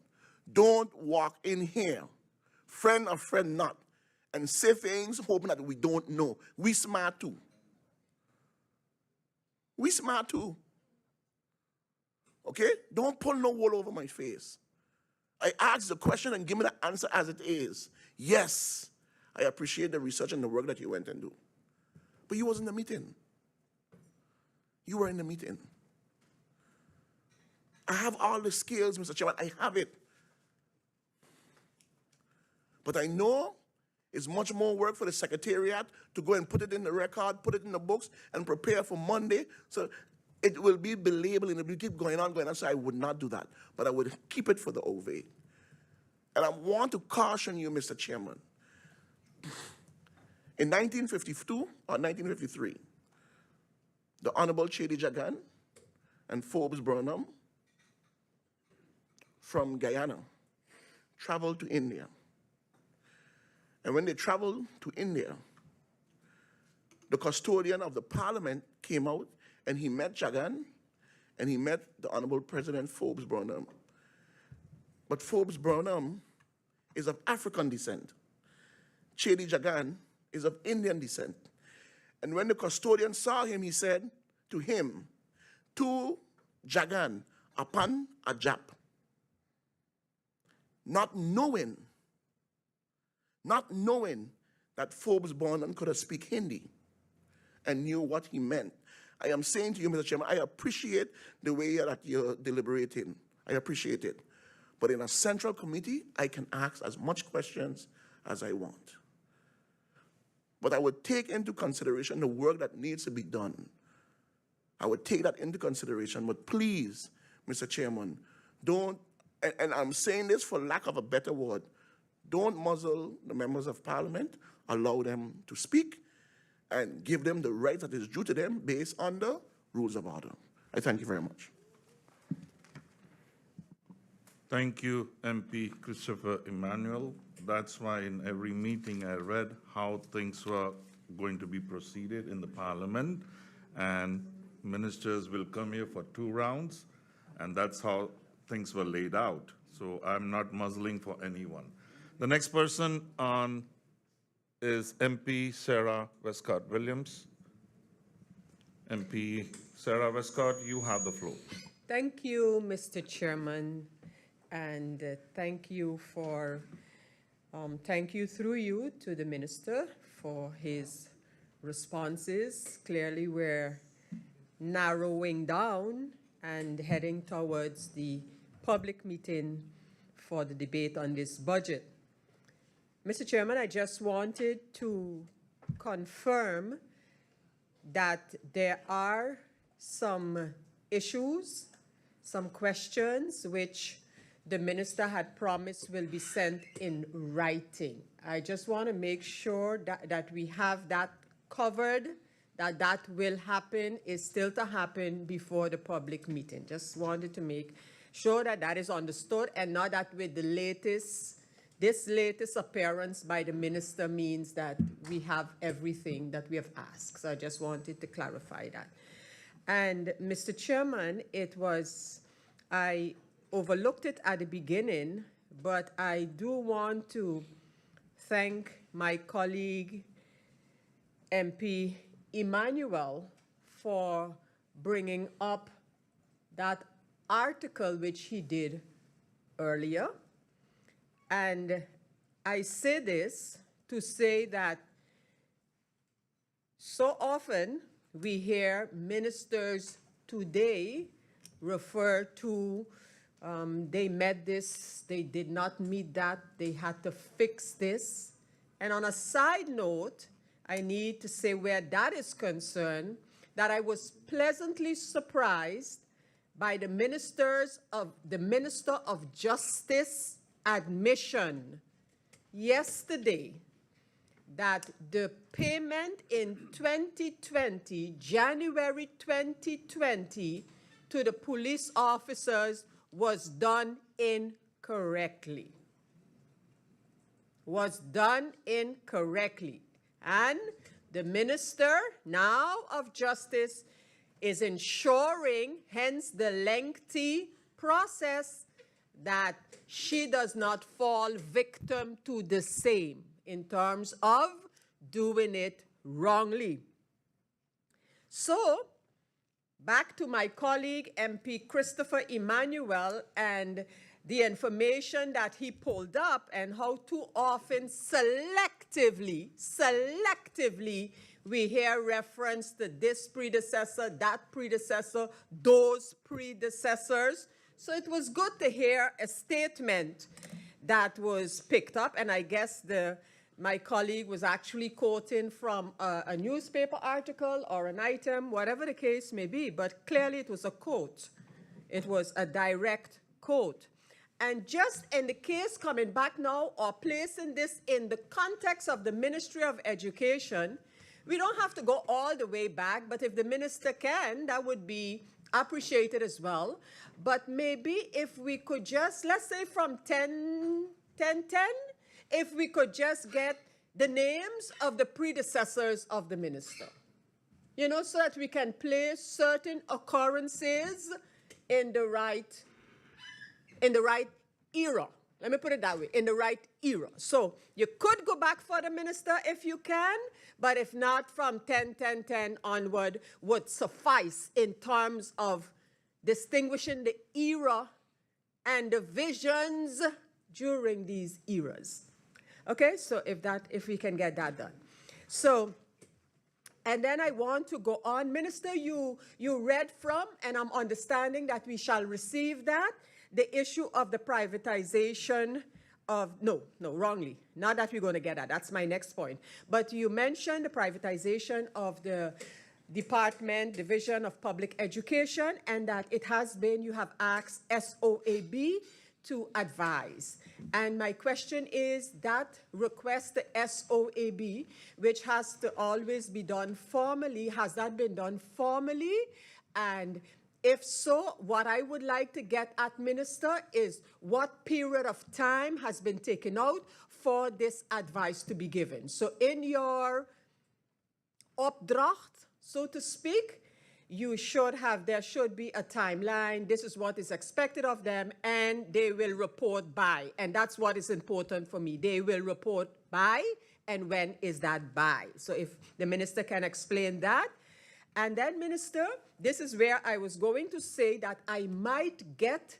don't walk in here, friend or friend not, and say things hoping that we don't know. We smart too. We smart too. Okay? Don't pull no wool over my face. I asked the question and give me the answer as it is. Yes, I appreciate the research and the work that you went and do. But you was in the meeting. You were in the meeting. I have all the skills, Mr. Chairman. I have it. But I know it's much more work for the Secretariat to go and put it in the record, put it in the books, and prepare for Monday. So it will be belabeled and it will keep going on. So I would not do that. But I would keep it for the OV. And I want to caution you, Mr. Chairman. In 1952 or 1953, the Honorable Chedi Jagan and Forbes Burnham from Guyana traveled to India. And when they traveled to India, the custodian of the parliament came out and he met Jagan and he met the Honorable President Forbes Burnham. But Forbes Burnham is of African descent. Chedi Jagan is of Indian descent. And when the custodian saw him, he said to him, "To Jagan, upon a Jap." Not knowing that Forbes Burnham could have speak Hindi and knew what he meant. I am saying to you, Mr. Chairman, I appreciate the way that you're deliberating. I appreciate it. But in a central committee, I can ask as much questions as I want. But I would take into consideration the work that needs to be done. I would take that into consideration. But please, Mr. Chairman, don't, and I'm saying this for lack of a better word, don't muzzle the members of parliament, allow them to speak, and give them the right that is due to them based on the rules of order. I thank you very much. Thank you, MP Christopher Emmanuel. That's why in every meeting I read how things were going to be proceeded in the parliament, and ministers will come here for 2 rounds, and that's how things were laid out. So I'm not muzzling for anyone. The next person on is MP Sarah Westcott Williams. MP Sarah Westcott, you have the floor. Thank you, Mr. Chairman, and thank you for, thank you through you to the Minister for his responses. Clearly, we're narrowing down and heading towards the public meeting for the debate on this budget. Mr. Chairman, I just wanted to confirm that there are some issues, some questions which the minister had promised will be sent in writing. I just want to make sure that we have that covered, that will happen, is still to happen before the public meeting. Just wanted to make sure that is understood, and not that with this latest appearance by the minister means that we have everything that we have asked. So I just wanted to clarify that. And Mr. Chairman, I overlooked it at the beginning, but I do want to thank my colleague, MP Emmanuel, for bringing up that article which he did earlier. And I say this to say that so often we hear ministers today refer to they met this, they did not meet that, they had to fix this. And on a side note, I need to say where that is concerned, that I was pleasantly surprised by the Minister of Justice admission yesterday that the payment in 2020, January 2020, to the police officers was done incorrectly. And the Minister now of Justice is ensuring, hence the lengthy process, that she does not fall victim to the same in terms of doing it wrongly. So, back to my colleague, MP Christopher Emmanuel, and the information that he pulled up, and how too often selectively, we hear reference to this predecessor, that predecessor, those predecessors. So it was good to hear a statement that was picked up, and I guess my colleague was actually quoting from a newspaper article or an item, whatever the case may be, but clearly it was a quote. It was a direct quote. And just in the case coming back now, or placing this in the context of the Ministry of Education, we don't have to go all the way back, but if the minister can, that would be appreciated as well. But maybe if we could just, let's say from 10, if we could just get the names of the predecessors of the minister, you know, so that we can place certain occurrences in the right era. Let me put it that way, in the right era. So you could go back for the minister if you can, but if not, from 10 onward would suffice in terms of distinguishing the era and the visions during these eras. Okay, so if we can get that done. So, and then I want to go on. Minister, you read from, and I'm understanding that we shall receive that, the issue of the privatization of, wrongly. Not that we're going to get that. That's my next point. But you mentioned the privatization of the Division of Public Education, and that it has been, you have asked SOAB to advise. And my question is, that request to SOAB, which has to always be done formally, has that been done formally? And if so, what I would like to get at, Minister, is what period of time has been taken out for this advice to be given. So in your opdracht, so to speak, there should be a timeline. This is what is expected of them, and they will report by. And that's what is important for me. They will report by, and when is that by? So if the minister can explain that. And then, Minister, this is where I was going to say that I might get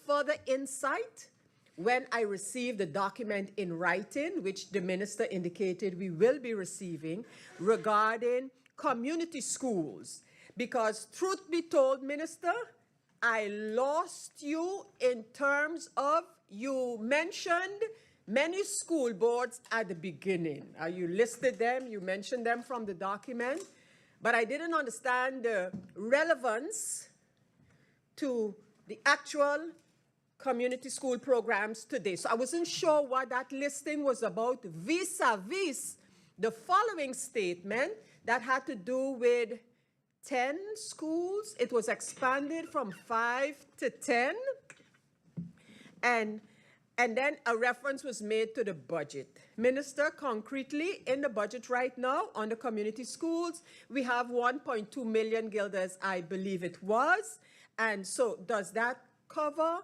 further insight when I receive the document in writing, which the minister indicated we will be receiving, regarding community schools. Because truth be told, Minister, I lost you in terms of you mentioned many school boards at the beginning. You listed them, you mentioned them from the document, but I didn't understand the relevance to the actual community school programs today. So I wasn't sure what that listing was about vis-a-vis the following statement that had to do with 10 schools. It was expanded from 5 to 10. And then a reference was made to the budget. Minister, concretely, in the budget right now on the community schools, we have 1.2 million guilders, I believe it was. And so does that cover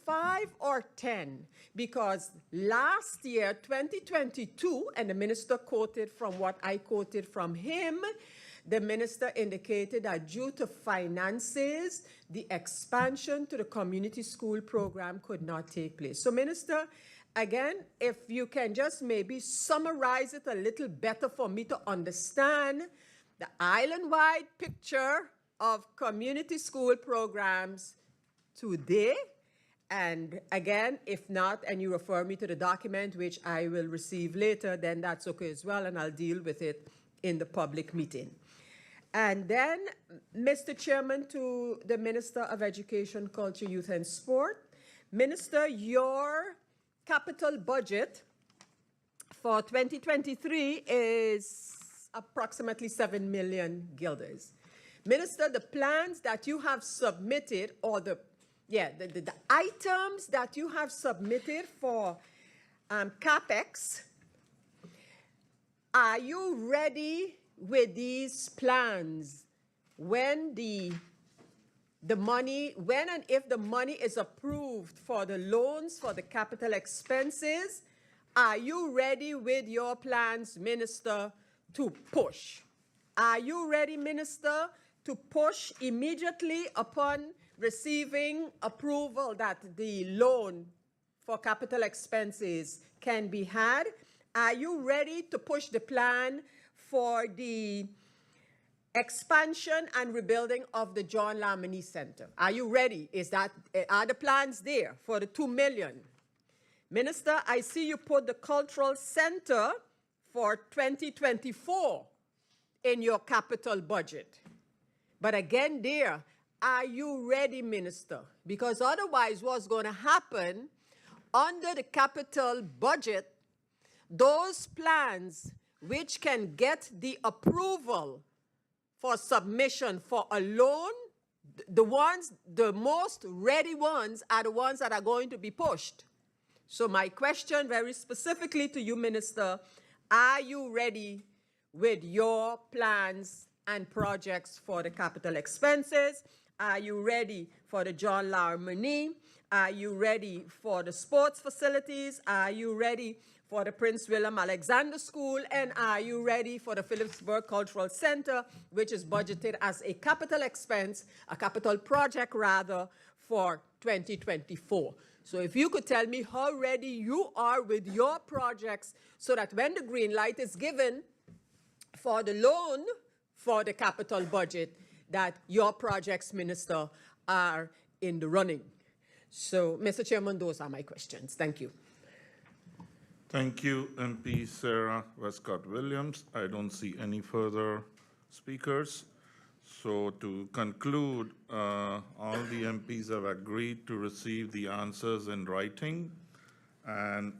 5 or 10? Because last year, 2022, and the minister quoted from what I quoted from him, the minister indicated that due to finances, the expansion to the community school program could not take place. So, Minister, again, if you can just maybe summarize it a little better for me to understand the island-wide picture of community school programs today. And again, if not, and you refer me to the document, which I will receive later, then that's okay as well, and I'll deal with it in the public meeting. And then, Mr. Chairman, to the Minister of Education, Culture, Youth and Sport. Minister, your capital budget for 2023 is approximately 7 million guilders. Minister, the plans that you have submitted, or the items that you have submitted for CapEx, are you ready with these plans when when and if the money is approved for the loans for the capital expenses? Are you ready with your plans, Minister, to push? Are you ready, Minister, to push immediately upon receiving approval that the loan for capital expenses can be had? Are you ready to push the plan for the expansion and rebuilding of the John Lamini Center? Are you ready? Are the plans there for the 2 million? Minister, I see you put the cultural center for 2024 in your capital budget. But again there, are you ready, Minister? Because otherwise what's going to happen under the capital budget, those plans which can get the approval for submission for a loan, the most ready ones are the ones that are going to be pushed. So my question very specifically to you, Minister, are you ready with your plans and projects for the capital expenses? Are you ready for the John Lamini? Are you ready for the sports facilities? Are you ready for the Prince William Alexander School? And are you ready for the Phillipsburg Cultural Center, which is budgeted as a capital expense, a capital project rather, for 2024? So if you could tell me how ready you are with your projects so that when the green light is given for the loan for the capital budget, that your projects, Minister, are in the running. So, Mr. Chairman, those are my questions. Thank you. Thank you, MP Sarah Westcott-Williams. I don't see any further speakers. So to conclude, all the MPs have agreed to receive the answers in writing. And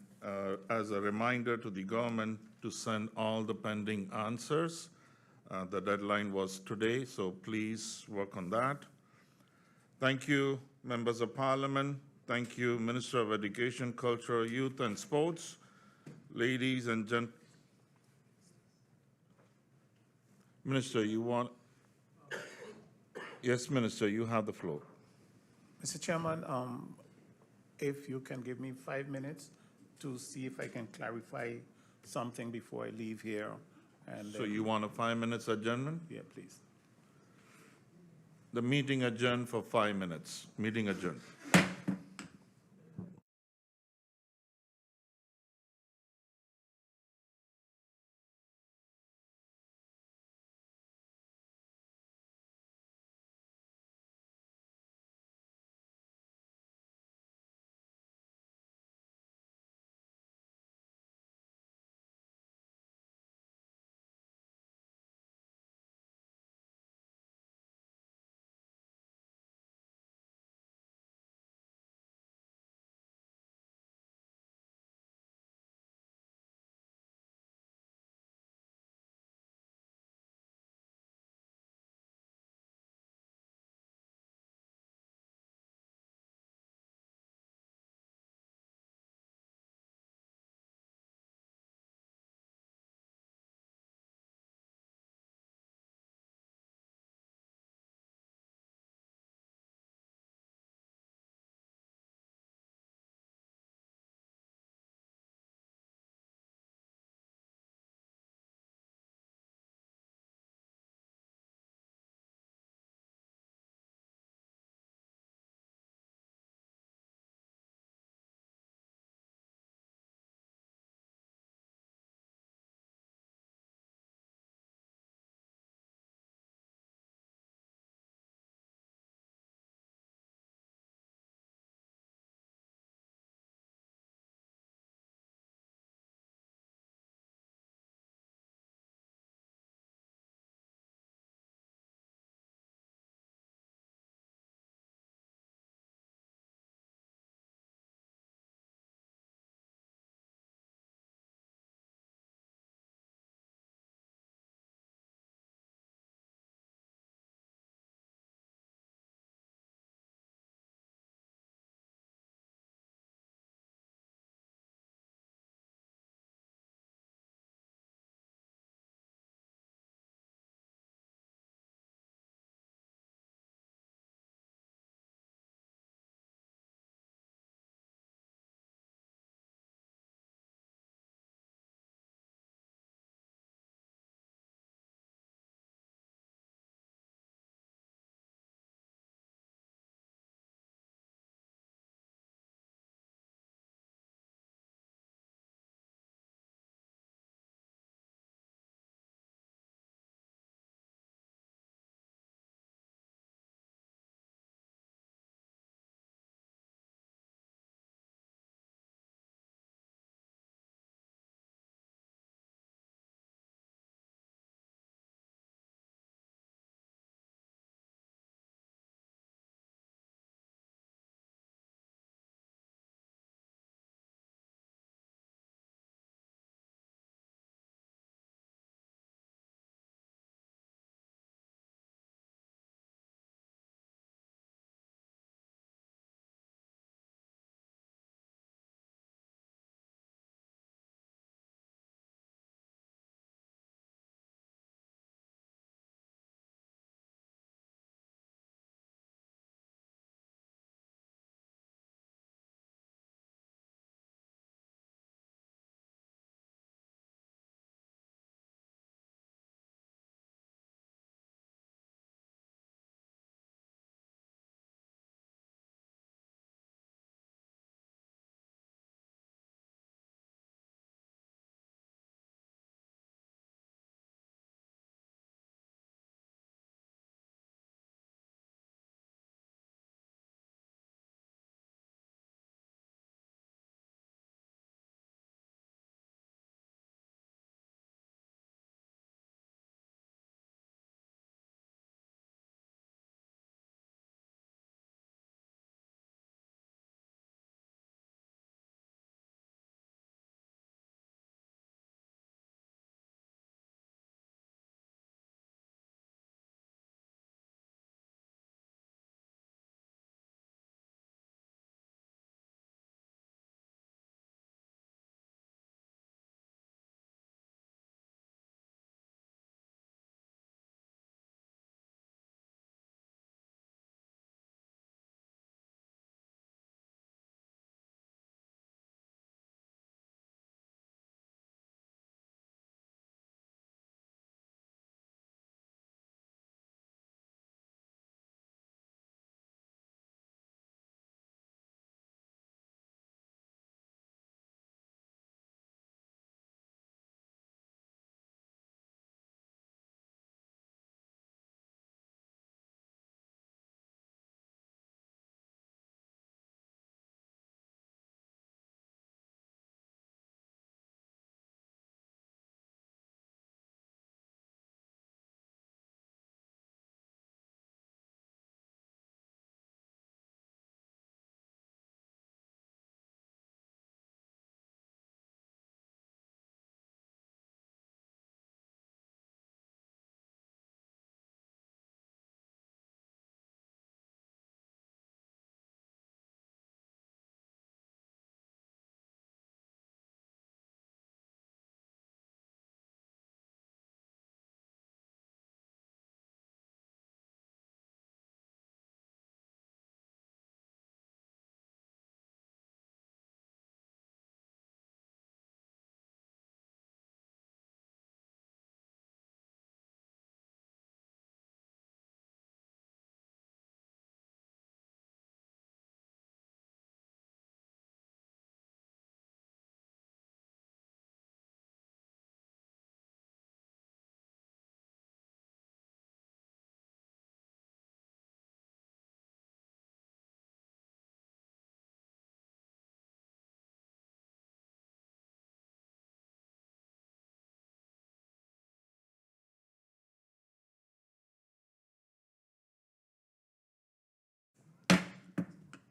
as a reminder to the government to send all the pending answers. The deadline was today, so please work on that. Thank you, members of parliament. Thank you, Minister of Education, Culture, Youth and Sports. Ladies and gentlemen, Minister, you want? Yes, Minister, you have the floor. Mr. Chairman, if you can give me 5 minutes to see if I can clarify something before I leave here. And so you want a 5 minutes adjournment? Yeah, please. The meeting adjourned for 5 minutes. Meeting adjourned.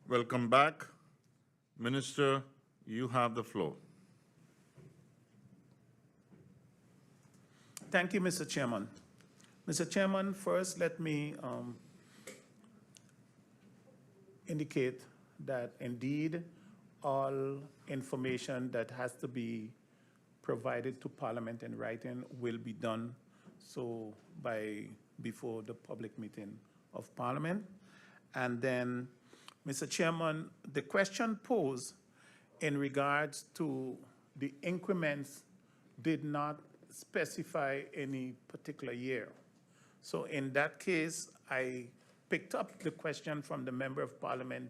Welcome back. Minister, you have the floor. Thank you, Mr. Chairman. Mr. Chairman, first let me indicate that indeed all information that has to be provided to Parliament in writing will be done so before the public meeting of Parliament. And then, Mr. Chairman, the question posed in regards to the increments did not specify any particular year. So in that case, I picked up the question from the Member of Parliament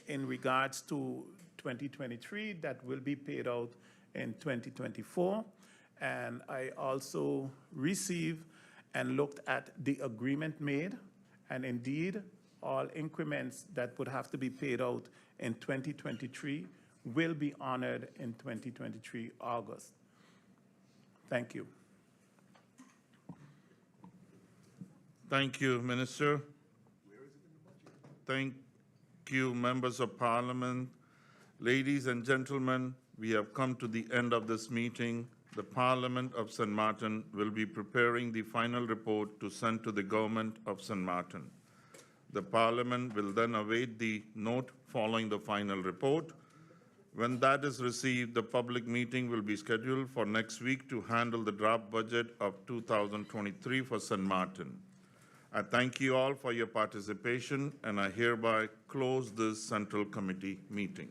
in regards to 2023 that will be paid out in 2024. And I also received and looked at the agreement made, and indeed, all increments that would have to be paid out in 2023 will be honored in 2023 August. Thank you. Thank you, Minister. Thank you, members of Parliament. Ladies and gentlemen, we have come to the end of this meeting. The Parliament of St. Maarten will be preparing the final report to send to the Government of St. Maarten. The Parliament will then await the note following the final report. When that is received, the public meeting will be scheduled for next week to handle the draft budget of 2023 for St. Maarten. I thank you all for your participation, and I hereby close this Central Committee meeting.